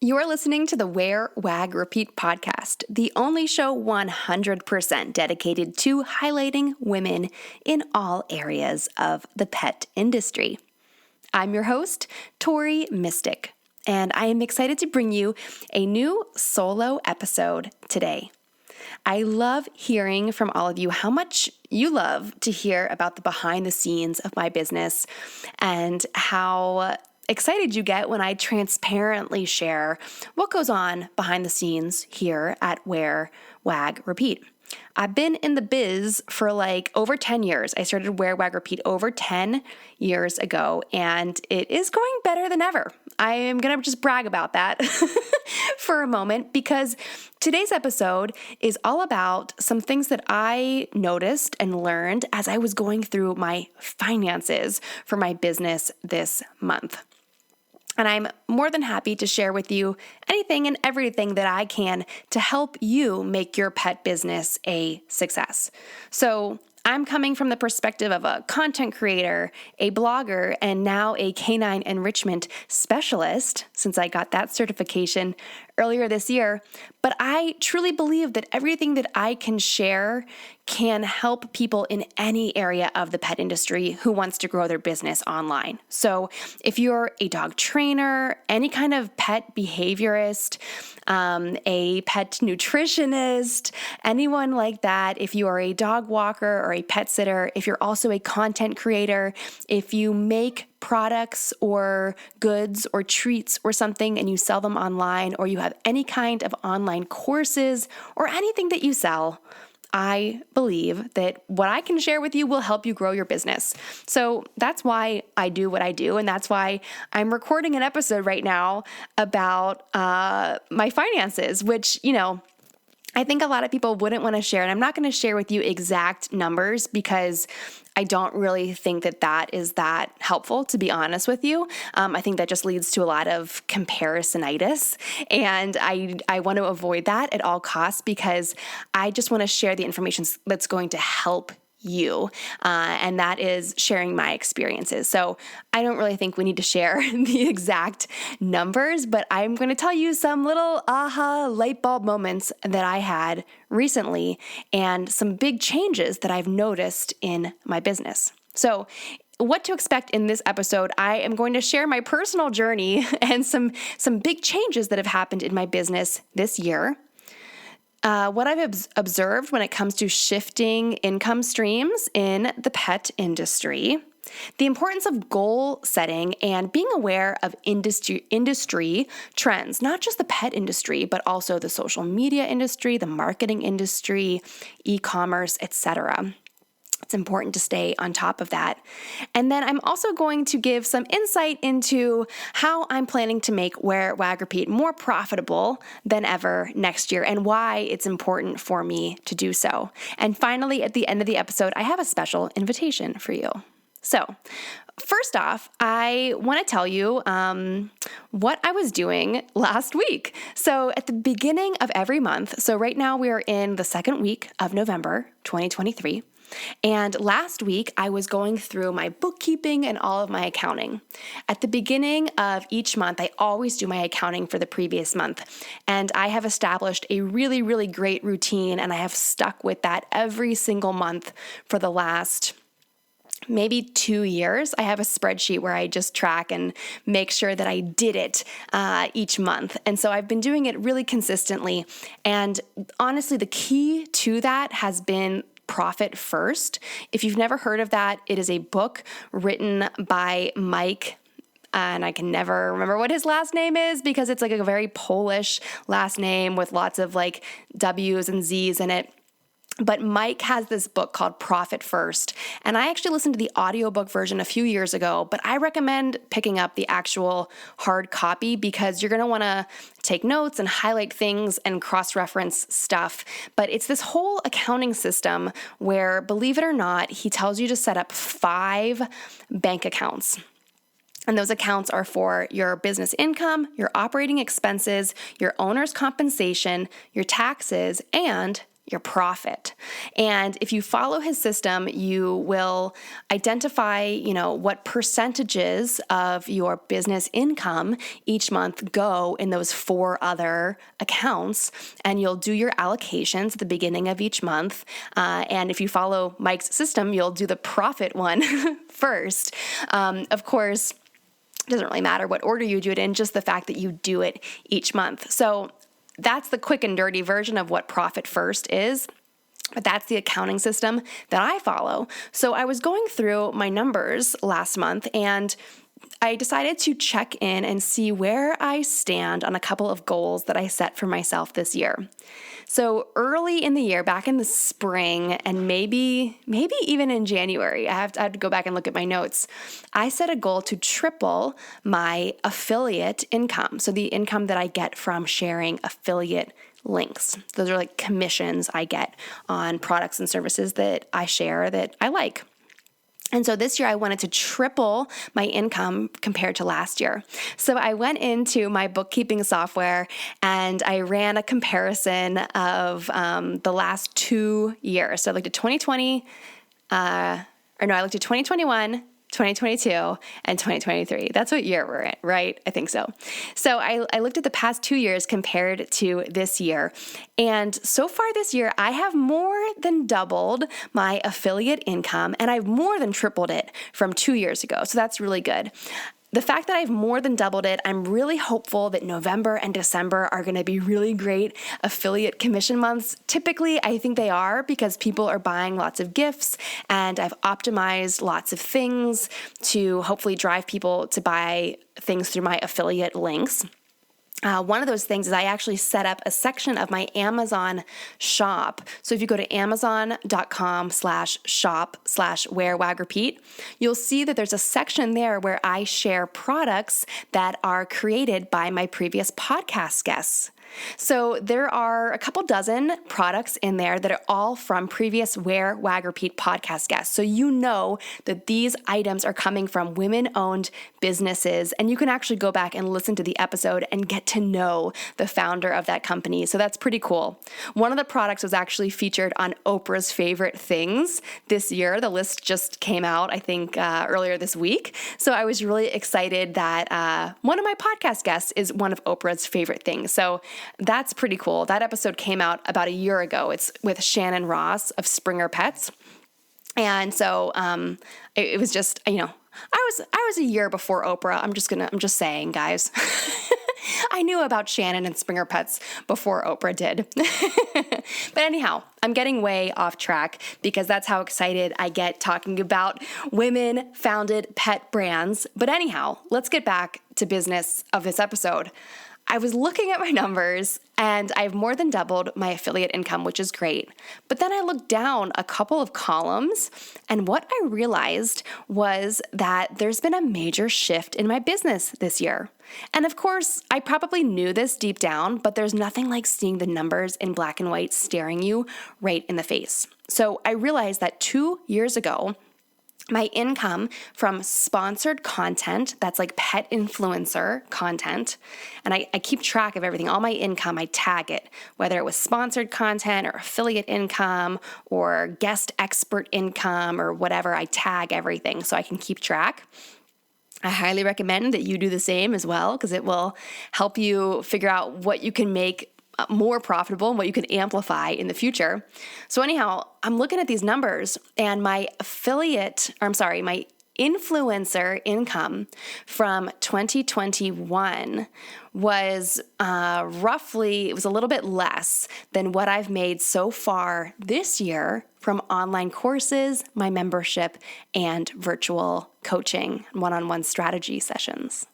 You're listening to the Wear, Wag, Repeat podcast, the only show 100% dedicated to highlighting women in all areas of the pet industry. I'm your host, Tori Mystic, and I am excited to bring you a new solo episode today. I love hearing from all of you how much you love to hear about the behind the scenes of my business and how excited you get when I transparently share what goes on behind the scenes here at Wear, Wag, Repeat. I've been in the biz for over 10 years. I started Wear, Wag, Repeat over 10 years ago, and it is going better than ever. I am going to just brag about that for a moment because today's episode is all about some things that I noticed and learned as I was going through my finances for my business this month. And I'm more than happy to share with you anything and everything that I can to help you make your pet business a success. So I'm coming from the perspective of a content creator, a blogger, and now a canine enrichment specialist, since I got that certification earlier this year. But I truly believe that everything that I can share can help people in any area of the pet industry who wants to grow their business online. So if you're a dog trainer, any kind of pet behaviorist, a pet nutritionist, anyone like that, if you are a dog walker or a pet sitter, if you're also a content creator, if you make products or goods or treats or something and you sell them online, or you have any kind of online courses or anything that you sell, I believe that what I can share with you will help you grow your business. So that's why I do what I do. And that's why I'm recording an episode right now about my finances, which, I think a lot of people wouldn't want to share. And I'm not going to share with you exact numbers because I don't really think that that is that helpful, to be honest with you. I think that just leads to a lot of comparisonitis. And I want to avoid that at all costs because I just want to share the information that's going to help you. And that is sharing my experiences. So I don't really think we need to share the exact numbers, but I'm going to tell you some little aha light bulb moments that I had recently and some big changes that I've noticed in my business. So what to expect in this episode, I am going to share my personal journey and some big changes that have happened in my business this year. What I've observed when it comes to shifting income streams in the pet industry, the importance of goal setting and being aware of industry trends, not just the pet industry, but also the social media industry, the marketing industry, e-commerce, etc. It's important to stay on top of that. And then I'm also going to give some insight into how I'm planning to make Wear, Wag, Repeat more profitable than ever next year and why it's important for me to do so. And finally, at the end of the episode, I have a special invitation for you. So first off, I want to tell you what I was doing last week. So at the beginning of every month, so right now we are in the second week of November, 2023. And last week, I was going through my bookkeeping and all of my accounting. At the beginning of each month, I always do my accounting for the previous month. And I have established a really, really great routine, and I have stuck with that every single month for the last maybe 2 years. I have a spreadsheet where I just track and make sure that I did it each month. And so I've been doing it really consistently. And honestly, the key to that has been Profit First. If you've never heard of that, it is a book written by Mike, and I can never remember what his last name is because it's a very Polish last name with lots of W's and Z's in it. But Mike has this book called Profit First, and I actually listened to the audiobook version a few years ago, but I recommend picking up the actual hard copy because you're going to want to take notes and highlight things and cross-reference stuff. But it's this whole accounting system where, believe it or not, he tells you to set up 5 bank accounts. And those accounts are for your business income, your operating expenses, your owner's compensation, your taxes, and your profit. And if you follow his system, you will identify, what percentages of your business income each month go in those 4 other accounts. And you'll do your allocations at the beginning of each month. And if you follow Mike's system, you'll do the profit one first. Of course, it doesn't really matter what order you do it in, just the fact that you do it each month. So that's the quick and dirty version of what profit first is. But that's the accounting system that I follow. So I was going through my numbers last month, and I decided to check in and see where I stand on a couple of goals that I set for myself this year. So early in the year, back in the spring, and maybe even in January, I had to go back and look at my notes, I set a goal to triple my affiliate income. So the income that I get from sharing affiliate links. Those are like commissions I get on products and services that I share that I like. And so this year I wanted to triple my income compared to last year. So I went into my bookkeeping software and I ran a comparison of the last 2 years. So I looked at 2020, I looked at 2021, 2022, and 2023. That's what year we're in, right? I think so. So I looked at the past 2 years compared to this year. And so far this year, I have more than doubled my affiliate income, and I've more than tripled it from 2 years ago. So that's really good. The fact that I've more than doubled it, I'm really hopeful that November and December are going to be really great affiliate commission months. Typically, I think they are because people are buying lots of gifts, and I've optimized lots of things to hopefully drive people to buy things through my affiliate links. One of those things is I actually set up a section of my Amazon shop. So if you go to amazon.com/shop/wearwagrepeat, you'll see that there's a section there where I share products that are created by my previous podcast guests. So there are a couple dozen products in there that are all from previous Wear, Wag, Repeat podcast guests. So you know that these items are coming from women-owned businesses, and you can actually go back and listen to the episode and get to know the founder of that company. So that's pretty cool. One of the products was actually featured on Oprah's Favorite Things this year. The list just came out, I think, earlier this week. So I was really excited that one of my podcast guests is one of Oprah's favorite things. So that's pretty cool. That episode came out about a year ago. It's with Shannon Ross of Springer Pets. And so it was just, I was a year before Oprah. I'm just saying, guys. I knew about Shannon and Springer Pets before Oprah did. But anyhow, I'm getting way off track because that's how excited I get talking about women-founded pet brands. But anyhow, let's get back to business of this episode. I was looking at my numbers and I've more than doubled my affiliate income, which is great. But then I looked down a couple of columns, and what I realized was that there's been a major shift in my business this year. And of course, I probably knew this deep down, but there's nothing like seeing the numbers in black and white staring you right in the face. So I realized that 2 years ago, my income from sponsored content, that's like pet influencer content, and I keep track of everything, all my income, I tag it, whether it was sponsored content or affiliate income or guest expert income or whatever, I tag everything so I can keep track. I highly recommend that you do the same as well because it will help you figure out what you can make more profitable and what you can amplify in the future. So anyhow, I'm looking at these numbers and my influencer income from 2021 was it was a little bit less than what I've made so far this year from online courses, my membership, and virtual coaching, one-on-one strategy sessions.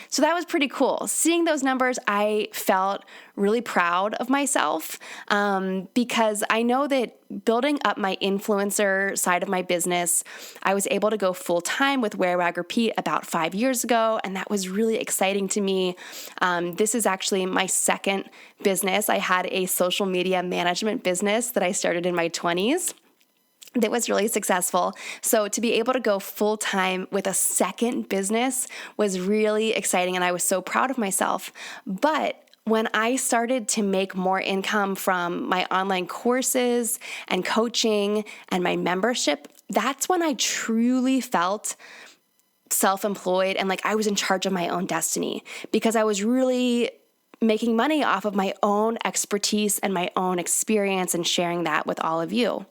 So that was pretty cool. Seeing those numbers, I felt really proud of myself because I know that building up my influencer side of my business, I was able to go full-time with Wear, Wag, Repeat about 5 years ago, and that was really exciting to me. This is actually my second business. I had a social media management business that I started in my 20s. That was really successful. So to be able to go full-time with a second business was really exciting, and I was so proud of myself. But when I started to make more income from my online courses and coaching and my membership, that's when I truly felt self-employed and like I was in charge of my own destiny, because I was really making money off of my own expertise and my own experience and sharing that with all of you.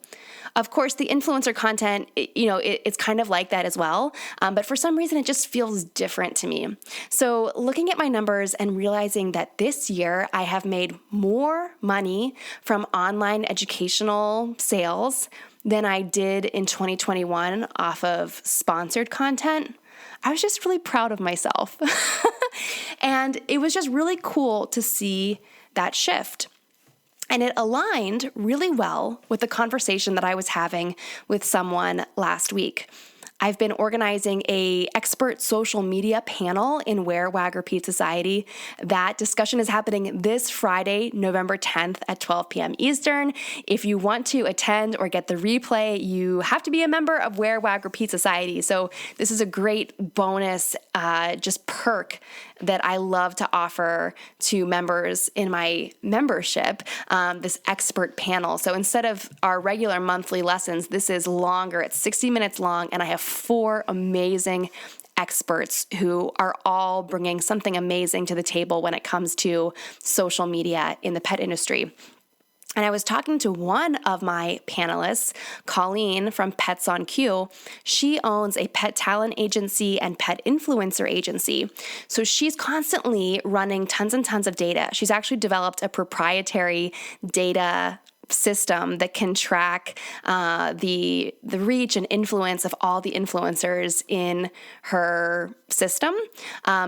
Of course, the influencer content, it's kind of like that as well. But for some reason, it just feels different to me. So looking at my numbers and realizing that this year I have made more money from online educational sales than I did in 2021 off of sponsored content, I was just really proud of myself. And it was just really cool to see that shift. And it aligned really well with the conversation that I was having with someone last week. I've been organizing a expert social media panel in Wear, Wag, Repeat Society. That discussion is happening this Friday, November 10th at 12 p.m. Eastern. If you want to attend or get the replay, you have to be a member of Wear, Wag, Repeat Society. So this is a great bonus, just perk that I love to offer to members in my membership, this expert panel. So instead of our regular monthly lessons, this is longer. It's 60 minutes long, and I have 4 amazing experts who are all bringing something amazing to the table when it comes to social media in the pet industry. And I was talking to one of my panelists, Colleen from Pets on Q. She owns a pet talent agency and pet influencer agency. So she's constantly running tons and tons of data. She's actually developed a proprietary data system that can track the reach and influence of all the influencers in her system.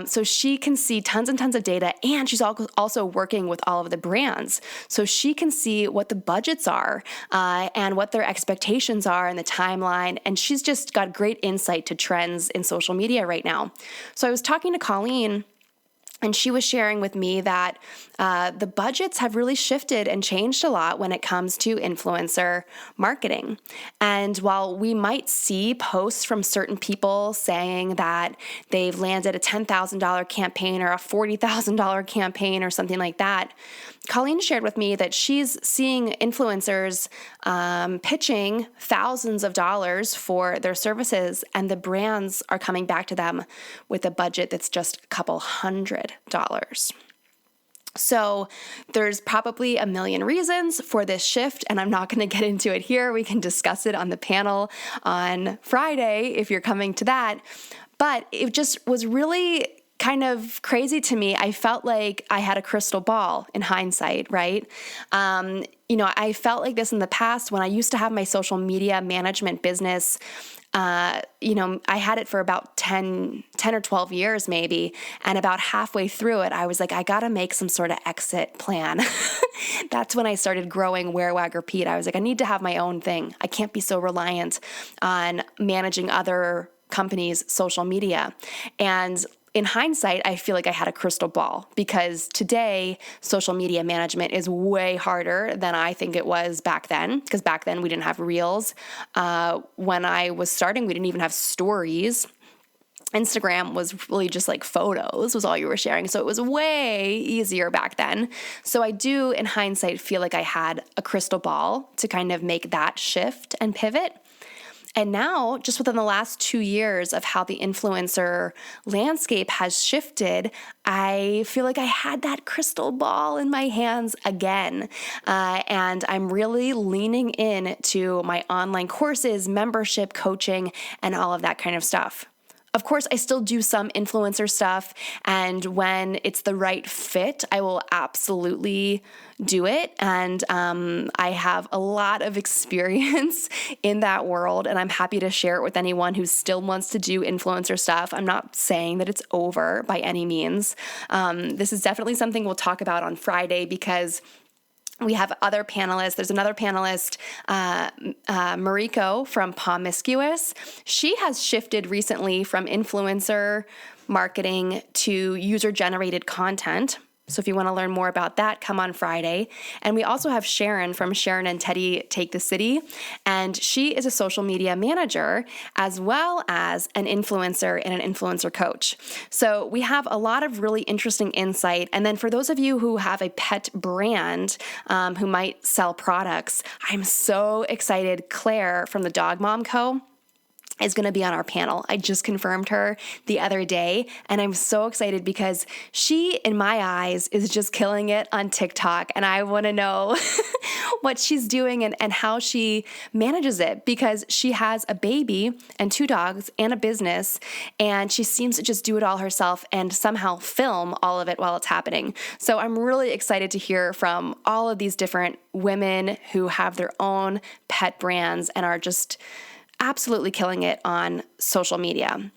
So she can see tons and tons of data, and she's also working with all of the brands. So she can see what the budgets are and what their expectations are and the timeline. And she's just got great insight to trends in social media right now. So I was talking to Colleen, and she was sharing with me that the budgets have really shifted and changed a lot when it comes to influencer marketing. And while we might see posts from certain people saying that they've landed a $10,000 campaign or a $40,000 campaign or something like that, Colleen shared with me that she's seeing influencers pitching thousands of dollars for their services, and the brands are coming back to them with a budget that's just a couple $100. So there's probably a million reasons for this shift, and I'm not going to get into it here. We can discuss it on the panel on Friday if you're coming to that. But it just was really kind of crazy to me. I felt like I had a crystal ball in hindsight, right? I felt like this in the past when I used to have my social media management business. I had it for about 10 or 12 years maybe. And about halfway through it, I was like, I got to make some sort of exit plan. That's when I started growing Wear, Wag, Repeat. I was like, I need to have my own thing. I can't be so reliant on managing other companies' social media. And in hindsight, I feel like I had a crystal ball, because today social media management is way harder than I think it was back then, because back then we didn't have Reels. When I was starting, we didn't even have stories. Instagram was really just like photos was all you were sharing. So it was way easier back then. So I do, in hindsight, feel like I had a crystal ball to kind of make that shift and pivot. And now, just within the last 2 years of how the influencer landscape has shifted, I feel like I had that crystal ball in my hands again. And I'm really leaning in to my online courses, membership, coaching, and all of that kind of stuff. Of course, I still do some influencer stuff, and when it's the right fit, I will absolutely do it. And I have a lot of experience in that world, and I'm happy to share it with anyone who still wants to do influencer stuff. I'm not saying that it's over by any means. This is definitely something we'll talk about on Friday, because we have other panelists. There's another panelist, Mariko from Promiscuous. She has shifted recently from influencer marketing to user-generated content. So if you want to learn more about that, come on Friday. And we also have Sharon from Sharon and Teddy Take the City. And she is a social media manager as well as an influencer and an influencer coach. So we have a lot of really interesting insight. And then for those of you who have a pet brand who might sell products, I'm so excited. Claire from the Dog Mom Co. is going to be on our panel. I just confirmed her the other day, and I'm so excited because she, in my eyes, is just killing it on TikTok, and I want to know what she's doing and how she manages it, because she has a baby and 2 dogs and a business, and she seems to just do it all herself and somehow film all of it while it's happening. So I'm really excited to hear from all of these different women who have their own pet brands and are just absolutely killing it on social media.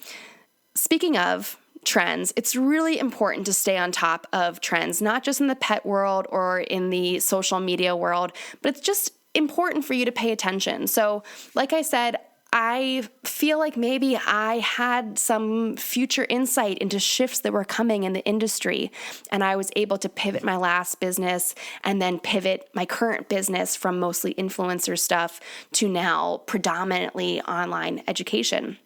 Speaking of trends, it's really important to stay on top of trends, not just in the pet world or in the social media world, but it's just important for you to pay attention. So, like I said, I feel like maybe I had some future insight into shifts that were coming in the industry, and I was able to pivot my last business and then pivot my current business from mostly influencer stuff to now predominantly online education.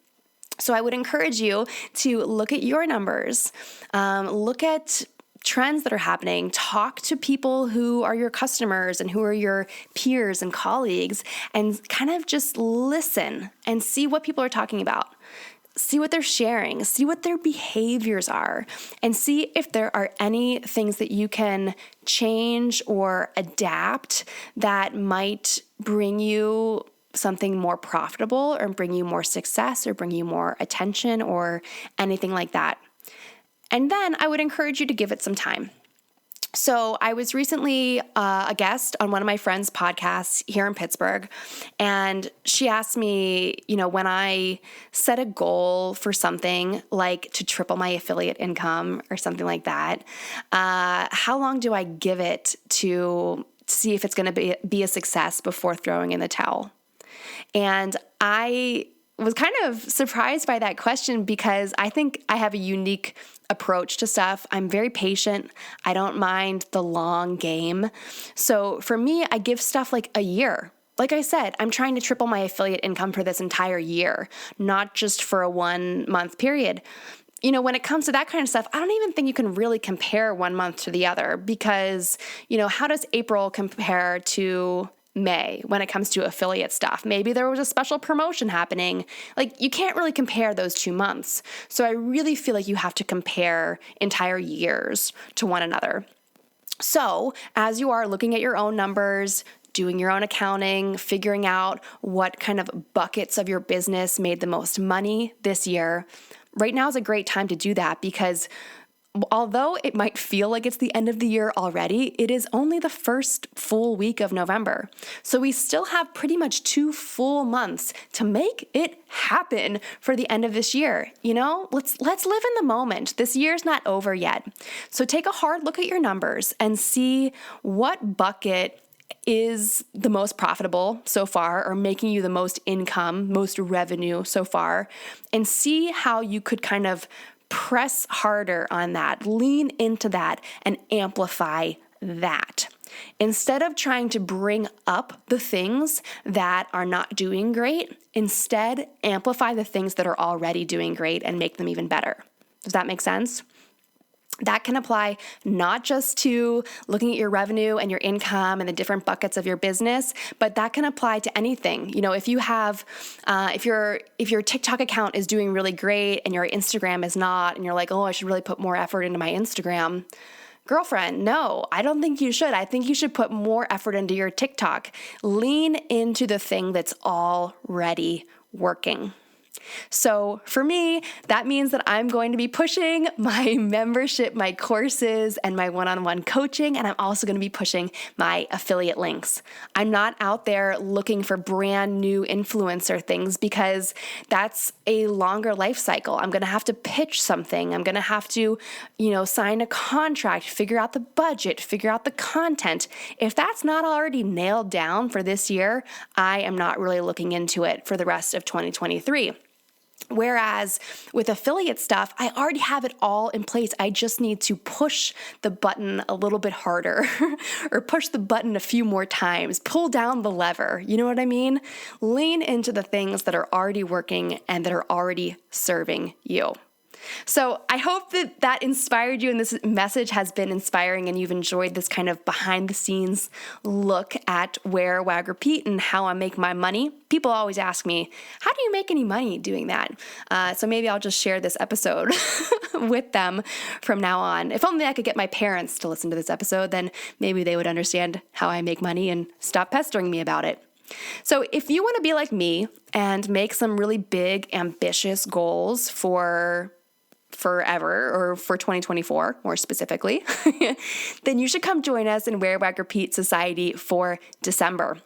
So I would encourage you to look at your numbers, look at trends that are happening, talk to people who are your customers and who are your peers and colleagues, and kind of just listen and see what people are talking about. See what they're sharing, see what their behaviors are, and see if there are any things that you can change or adapt that might bring you something more profitable or bring you more success or bring you more attention or anything like that. And then I would encourage you to give it some time. So I was recently a guest on one of my friend's podcasts here in Pittsburgh, and she asked me, when I set a goal for something like to triple my affiliate income or something like that, how long do I give it to see if it's going to be a success before throwing in the towel? And I was kind of surprised by that question because I think I have a unique approach to stuff. I'm very patient. I don't mind the long game. So for me, I give stuff like a year. Like I said, I'm trying to triple my affiliate income for this entire year, not just for a 1-month period. When it comes to that kind of stuff, I don't even think you can really compare 1 month to the other because, how does April compare to May when it comes to affiliate stuff? Maybe there was a special promotion happening. Like, you can't really compare those 2 months. So I really feel like you have to compare entire years to one another. So as you are looking at your own numbers, doing your own accounting, figuring out what kind of buckets of your business made the most money this year, right now is a great time to do that because although it might feel like it's the end of the year already, it is only the first full week of November. So we still have pretty much 2 full months to make it happen for the end of this year. Let's live in the moment. This year's not over yet. So take a hard look at your numbers and see what bucket is the most profitable so far or making you the most income, most revenue so far, and see how you could kind of press harder on that, lean into that, and amplify that. Instead of trying to bring up the things that are not doing great, instead amplify the things that are already doing great and make them even better. Does that make sense? That can apply not just to looking at your revenue and your income and the different buckets of your business, but that can apply to anything. If you have, if your TikTok account is doing really great and your Instagram is not, and you're like, oh, I should really put more effort into my Instagram. Girlfriend, no, I don't think you should. I think you should put more effort into your TikTok. Lean into the thing that's already working. So for me, that means that I'm going to be pushing my membership, my courses, and my one-on-one coaching, and I'm also going to be pushing my affiliate links. I'm not out there looking for brand new influencer things because that's a longer life cycle. I'm going to have to pitch something. I'm going to have to, sign a contract, figure out the budget, figure out the content. If that's not already nailed down for this year, I am not really looking into it for the rest of 2023. Whereas with affiliate stuff, I already have it all in place. I just need to push the button a little bit harder or push the button a few more times, pull down the lever. You know what I mean? Lean into the things that are already working and that are already serving you. So I hope that inspired you and this message has been inspiring and you've enjoyed this kind of behind the scenes look at Wear, Wag, Repeat and how I make my money. People always ask me, how do you make any money doing that? So maybe I'll just share this episode with them from now on. If only I could get my parents to listen to this episode, then maybe they would understand how I make money and stop pestering me about it. So if you want to be like me and make some really big, ambitious goals for forever or for 2024 more specifically, then you should come join us in Wear, Wag, Repeat Society for December.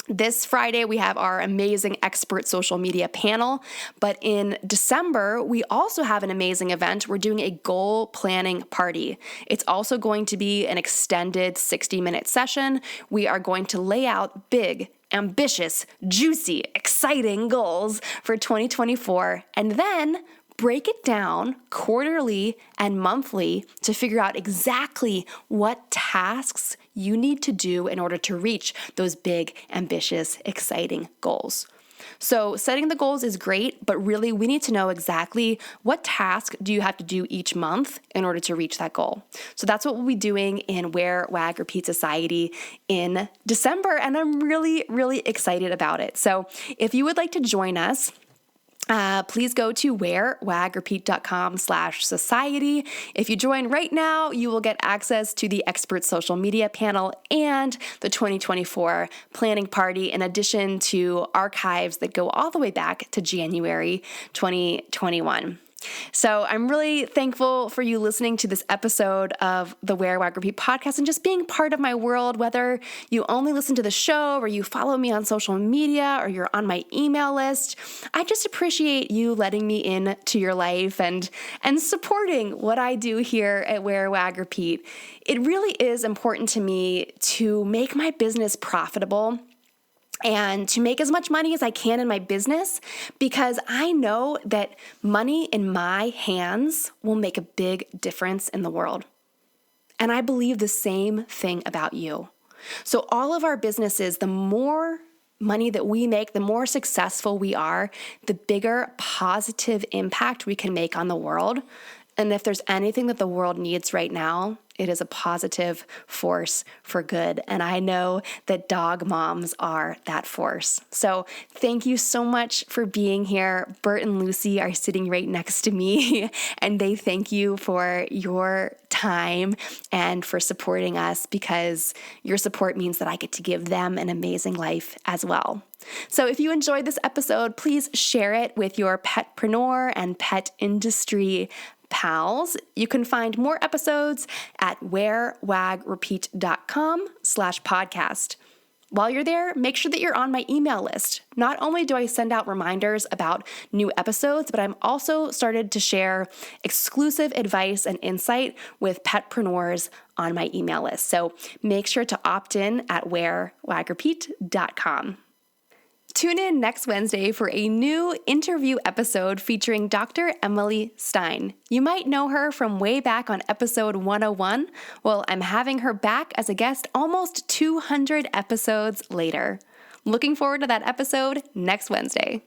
This Friday, we have our amazing expert social media panel, but in December, we also have an amazing event. We're doing a goal planning party. It's also going to be an extended 60-minute session. We are going to lay out big, ambitious, juicy, exciting goals for 2024, and then break it down quarterly and monthly to figure out exactly what tasks you need to do in order to reach those big, ambitious, exciting goals. So setting the goals is great, but really we need to know exactly what task do you have to do each month in order to reach that goal. So that's what we'll be doing in Wear, Wag, Repeat Society in December, and I'm really, really excited about it. So if you would like to join us, please go to wearwagrepeat.com/society. If you join right now, you will get access to the expert social media panel and the 2024 planning party, in addition to archives that go all the way back to January 2021. So I'm really thankful for you listening to this episode of the Wear, Wag, Repeat podcast and just being part of my world, whether you only listen to the show or you follow me on social media or you're on my email list. I just appreciate you letting me in to your life and supporting what I do here at Wear, Wag, Repeat. It really is important to me to make my business profitable and to make as much money as I can in my business, because I know that money in my hands will make a big difference in the world. And I believe the same thing about you. So all of our businesses, the more money that we make, the more successful we are, the bigger positive impact we can make on the world. And if there's anything that the world needs right now, it is a positive force for good. And I know that dog moms are that force. So thank you so much for being here. Bert and Lucy are sitting right next to me, and they thank you for your time and for supporting us, because your support means that I get to give them an amazing life as well. So if you enjoyed this episode, please share it with your petpreneur and pet industry pals. You can find more episodes at wearwagrepeat.com/podcast. While you're there, make sure that you're on my email list. Not only do I send out reminders about new episodes, but I'm also started to share exclusive advice and insight with petpreneurs on my email list. So make sure to opt in at wearwagrepeat.com. Tune in next Wednesday for a new interview episode featuring Dr. Emily Stein. You might know her from way back on episode 101. Well, I'm having her back as a guest almost 200 episodes later. Looking forward to that episode next Wednesday.